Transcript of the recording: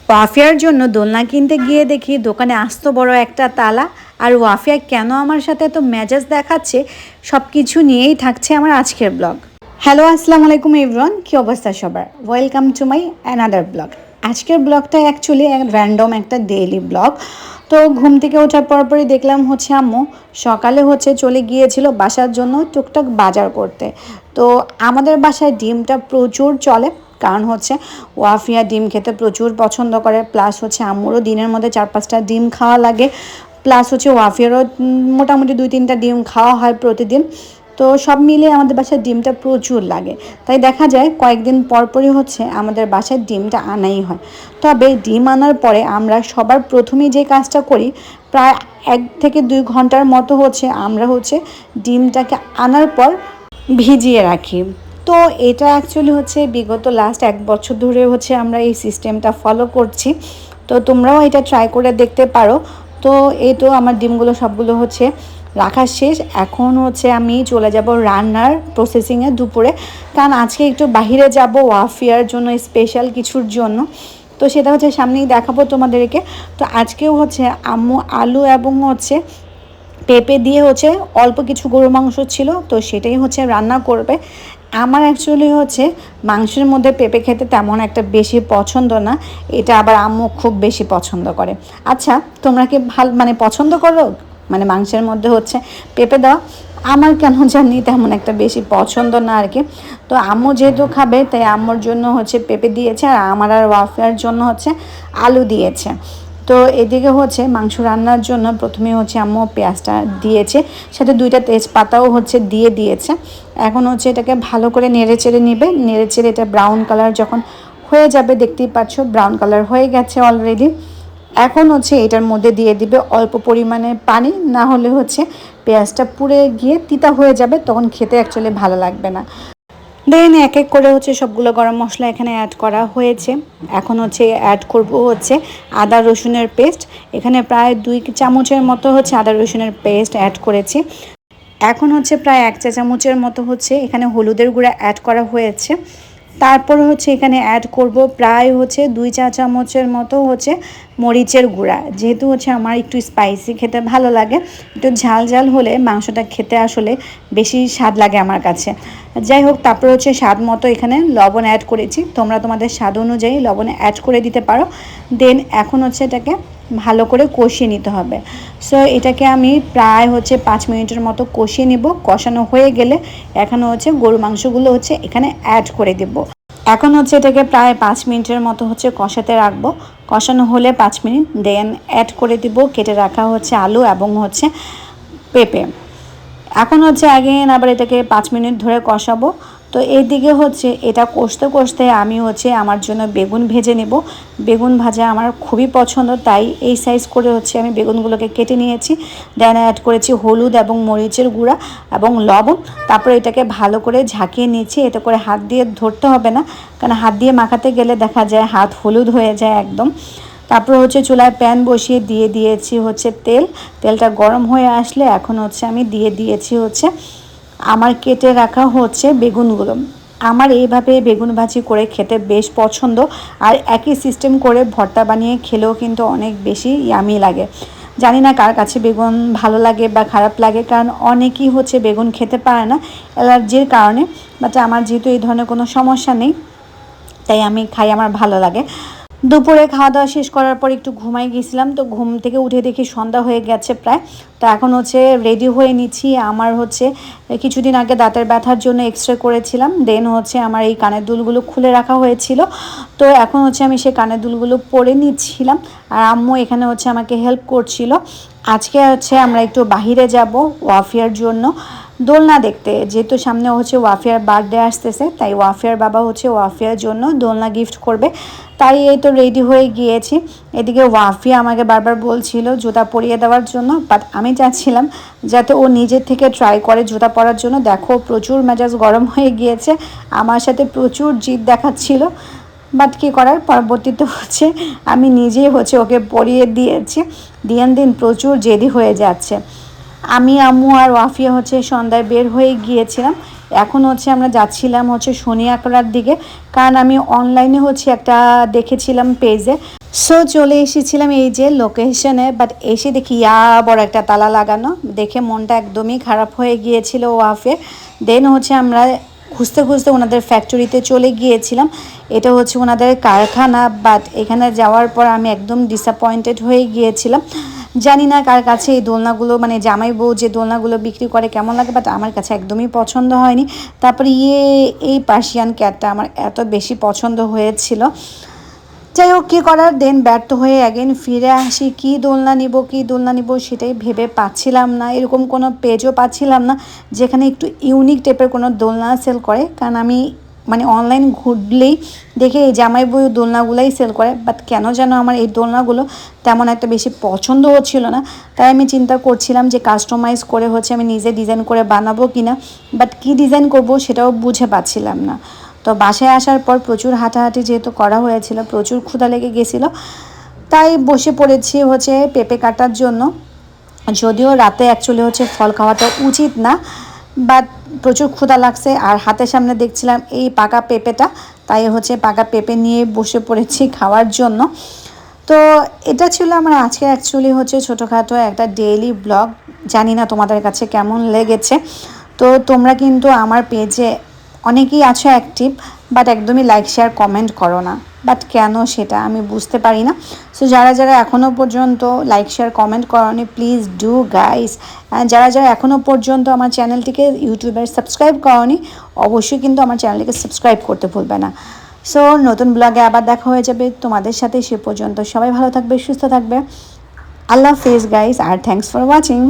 ওয়াফিয়ার জন্য দোলনা কিনতে গিয়ে দেখি দোকানে আস্ত বড় একটা তালা। আর ওয়াফিয়া কেন আমার সাথে এত মেজাজ দেখাচ্ছে, সব কিছু নিয়েই থাকছে আমার আজকের ব্লগ। হ্যালো, আসসালামু আলাইকুম এভরিওয়ান, কী অবস্থা সবার? Welcome to my another blog. আজকের ব্লগটা অ্যাকচুয়ালি র্যান্ডম একটা ডেইলি ব্লগ। তো ঘুম থেকে ওঠার পরপরই দেখলাম আম্মু সকালে চলে গিয়েছিল বাসার জন্য টুকটাক বাজার করতে। তো আমাদের বাসায় ডিমটা প্রচুর চলে, কারণ ওয়াফিয়া ডিম খেতে প্রচুর পছন্দ করে, প্লাস আম্মুরও দিনের মধ্যে 4-5টা ডিম খাওয়া লাগে, প্লাস ওয়াফিয়ারও মোটামুটি 2-3টা ডিম খাওয়া হয় প্রতিদিন। তো সব মিলিয়ে আমাদের বাসায় ডিমটা প্রচুর লাগে, তাই দেখা যায় কয়েকদিন পরপরই আমাদের বাসায় ডিমটা আনাই হয়। তবে ডিম আনার পরে আমরা সবার প্রথমেই যে কাজটা করি, প্রায় 1 থেকে 2 ঘন্টার মতো আমরা ডিমটাকে আনার পর ভিজিয়ে রাখি। তো এটা অ্যাকচুয়ালি বিগত লাস্ট 1 বছর ধরে আমরা এই সিস্টেমটা ফলো করছি। তো তোমরাও এটা ট্রাই করে দেখতে পারো। তো এই তো আমার ডিমগুলো সবগুলো রাখা শেষ। এখন আমি চলে যাব রান্নার প্রসেসিংয়ে দুপুরে, কারণ আজকে একটু বাহিরে যাব ওয়াফিয়ার জন্য, স্পেশাল কিছুর জন্য। তো সেটা সামনেই দেখাবো তোমাদেরকে। তো আজকেও আম্মু আলু এবং পেঁপে দিয়ে অল্প কিছু গরুর মাংস ছিল, তো সেটাই রান্না করবে। আমার অ্যাকচুয়ালি মাংসের মধ্যে পেঁপে খেতে তেমন একটা বেশি পছন্দ না, এটা আবার আম্মু খুব বেশি পছন্দ করে। আচ্ছা, তোমরা কি পছন্দ করো মাংসের মধ্যে পেঁপে দেওয়া? আমার কেন জানি তেমন একটা বেশি পছন্দ না আর কি। তো আম্মু যেহেতু খাবে, তাই আম্মুর জন্য পেঁপে দিয়েছে, আর আমার আর ওয়াফিয়ার জন্য আলু দিয়েছে। তো এদিকে মাংস রান্নার জন্য প্রথমে আম্মু পেঁয়াজটা দিয়েছে, সাথে 2টা তেজপাতাও দিয়ে দিয়েছে। এখন এটাকে ভালো করে নেড়ে চেড়ে নেবে। নেড়ে চেড়ে এটা ব্রাউন কালার যখন হয়ে যাবে, দেখতেই পাচ্ছ ব্রাউন কালার হয়ে গেছে অলরেডি। এখন এটার মধ্যে দিয়ে দিবে অল্প পরিমাণে পানি, না হলে পেঁয়াজটা পুড়ে গিয়ে তিতা হয়ে যাবে, তখন খেতে অ্যাকচুয়ালি ভালো লাগবে না। দেন এক এক করে সবগুলো গরম মশলা এখানে অ্যাড করা হয়েছে। এখন অ্যাড করব আদা রসুনের পেস্ট। এখানে প্রায় 2 চামচের মতো আদা রসুনের পেস্ট অ্যাড করেছি। এখন প্রায় 1 চা চামচের মতো এখানে হলুদের গুঁড়া অ্যাড করা হয়েছে। তারপর এখানে অ্যাড করব প্রায় 2 চা চামচের মতো মরিচের গুঁড়া। যেহেতু আমার একটু স্পাইসি খেতে ভালো লাগে, একটু ঝাল ঝাল হলে মাংসটা খেতে আসলে বেশি স্বাদ লাগে আমার কাছে। যাই হোক, তারপর স্বাদ মতো এখানে লবণ অ্যাড করেছি। তোমরা তোমাদের স্বাদ অনুযায়ী লবণ অ্যাড করে দিতে পারো। দেন এখন এটাকে ভালো করে কষিয়ে নিতে হবে। সো এটাকে আমি প্রায় 5 মিনিটের মতো কষিয়ে নিব। কষানো হয়ে গেলে এখন গরু মাংসগুলো এখানে অ্যাড করে দেব। এখন এটাকে প্রায় 5 মিনিটের মতো কষাতে রাখবো। কষানো হলে 5 মিনিট, দেন অ্যাড করে দিব কেটে রাখা আলু এবং পেঁপে। এখন আগেন আবার এটাকে 5 মিনিট ধরে কষাবো। তো এইদিকে এটা কষতে কষতে আমি আমার জন্য বেগুন ভেজে নেব। বেগুন ভাজা আমার খুবই পছন্দ, তাই এই সাইজ করে আমি বেগুনগুলোকে কেটে নিয়েছি। দেন অ্যাড করেছি হলুদ এবং মরিচের গুঁড়া এবং লবণ। তারপরে এটাকে ভালো করে ঝাঁকিয়ে নিয়েছি। এতে করে হাত দিয়ে ধরতে হবে না, কারণ হাত দিয়ে মাখাতে গেলে দেখা যায় হাত হলুদ হয়ে যায় একদম। তারপর চুলায় প্যান বসিয়ে দিয়ে দিয়েছি তেলটা গরম হয়ে আসলে এখন আমি দিয়ে দিয়েছি আমার কেটে রাখা বেগুনগুলো। আমার এইভাবে বেগুন ভাজি করে খেতে বেশ পছন্দ, আর একই সিস্টেম করে ভর্তা বানিয়ে খেলেও কিন্তু অনেক বেশি ইয়ামি লাগে। জানি না কার কাছে বেগুন ভালো লাগে বা খারাপ লাগে, কারণ অনেকেই বেগুন খেতে পারে না অ্যালার্জির কারণে। বাট আমার যেহেতু এই ধরনের কোনো সমস্যা নেই, তাই আমি খাই, আমার ভালো লাগে। দুপুরে খাওয়া দাওয়া শেষ করার পর একটু ঘুমাই গিয়েছিলাম। তো ঘুম থেকে উঠে দেখি সন্ধ্যা হয়ে গেছে প্রায়। তো এখন রেডি হয়ে নিচ্ছি। আমার কিছুদিন আগে দাঁতের ব্যথার জন্য এক্সরে করেছিলাম। দেন আমার এই কানের দুলগুলো খুলে রাখা হয়েছিল। তো এখন আমি সেই কানের দুলগুলো পরে নিচ্ছিলাম, আর আম্মু এখানে আমাকে হেল্প করছিল। আজকে আমরা একটু বাহিরে যাব ওয়াফিয়ার জন্য দোলনা দেখতে। যেহেতু সামনে ওয়াফিয়ার বার্থডে আসতেছে, তাই ওয়াফিয়ার বাবা ওয়াফিয়ার জন্য দোলনা গিফট করবে। তাই এই তো রেডি হয়ে গিয়েছি। এদিকে ওয়াফিয়া আমাকে বারবার বলছিল জুতা পরিয়ে দেওয়ার জন্য, বাট আমি চাচ্ছিলাম যাতে ও নিজের থেকে ট্রাই করে জুতা পরার জন্য। দেখো প্রচুর মেজাজ গরম হয়ে গিয়েছে, আমার সাথে প্রচুর জিদ দেখাচ্ছিল। বাট কী করার, পরবর্তীতে আমি নিজেই ওকে পরিয়ে দিয়েছি। দিন প্রচুর জেদি হয়ে যাচ্ছে। আমি আম্মু আর ওয়াফিয়া সন্ধ্যায় বের হয়ে গিয়েছিলাম। এখন আমরা যাচ্ছিলাম শনি আকড়ার দিকে, কারণ আমি অনলাইনে একটা দেখেছিলাম পেজে, সো চলে এসেছিলাম এই যে লোকেশনে, বাট এসে দেখি বড় একটা তালা লাগানো, দেখে মনটা একদমই খারাপ হয়ে গিয়েছিল ওয়াফে। দেন হচ্ছে আমরা খুঁজতে খুঁজতে ওনাদের ফ্যাক্টরিতে চলে গিয়েছিলাম। এটা হচ্ছে ওনাদের কারখানা, বাট এখানে যাওয়ার পর আমি একদম ডিসঅ্যাপয়েন্টেড হয়ে গিয়েছিলাম। জানি না কার কাছে এই দোলনাগুলো, মানে জামাই বউ যে দোলনাগুলো বিক্রি করে কেমন লাগে, বাট আমার কাছে একদমই পছন্দ হয়নি। তারপরে এই পার্সিয়ান ক্যাটটা আমার এত বেশি পছন্দ হয়েছিল। যাই হোক, কী করার, দেন ব্যর্থ হয়ে অ্যাগেন ফিরে আসি। কী দোলনা নিব সেটাই ভেবে পাচ্ছিলাম না। এরকম কোনো পেজও পাচ্ছিলাম না যেখানে একটু ইউনিক টাইপের কোনো দোলনা সেল করে, কারণ আমি মানে অনলাইন ঘুরলেই দেখে এই জামাই বউ দোলনাগুলোই সেল করে, বাট কেন যেন আমার এই দোলনাগুলো তেমন একটা বেশি পছন্দ হচ্ছিল না। তাই আমি চিন্তা করছিলাম যে কাস্টমাইজ করে হচ্ছে আমি নিজে ডিজাইন করে বানাবো কিনা, বাট কী ডিজাইন করব সেটাও বুঝে পাচ্ছিলাম না। তো বাসায় আসার পর প্রচুর হাঁটাহাঁটি যেহেতু করা হয়েছিল, প্রচুর ক্ষুধা লেগে গেছিলো, তাই বসে পড়েছি হচ্ছে পেঁপে কাটার জন্য। যদিও রাতে অ্যাকচুয়ালি হচ্ছে ফল খাওয়াটা উচিত না, বাট প্রচুর ক্ষুধা লাগছে আর হাতের সামনে দেখছিলাম এই পাকা পেঁপেটা, তাই হচ্ছে পাকা পেঁপে নিয়ে বসে পড়েছি খাওয়ার জন্য। তো এটা ছিল আমার আজকে অ্যাকচুয়ালি হচ্ছে ছোটোখাটো একটা ডেইলি ব্লগ। জানি না তোমাদের কাছে কেমন লেগেছে। তো তোমরা কিন্তু আমার পেজে অনেকেই আছো অ্যাক্টিভ, বাট একদমই লাইক শেয়ার কমেন্ট করো না, বাট কেন সেটা আমি বুঝতে পারি না। সো যারা যারা এখনও পর্যন্ত লাইক শেয়ার কমেন্ট করোনি, প্লিজ ডু গাইস। যারা যারা এখনও পর্যন্ত আমার চ্যানেলটিকে ইউটিউবের সাবস্ক্রাইব করোনি, অবশ্যই কিন্তু আমার চ্যানেলটিকে সাবস্ক্রাইব করতে ভুলবে না। সো নতুন ব্লগে আবার দেখা হয়ে যাবে তোমাদের সাথে। সে পর্যন্ত সবাই ভালো থাকবে, সুস্থ থাকবে। আল্লাহ হাফেজ গাইস, আর থ্যাংকস ফর ওয়াচিং।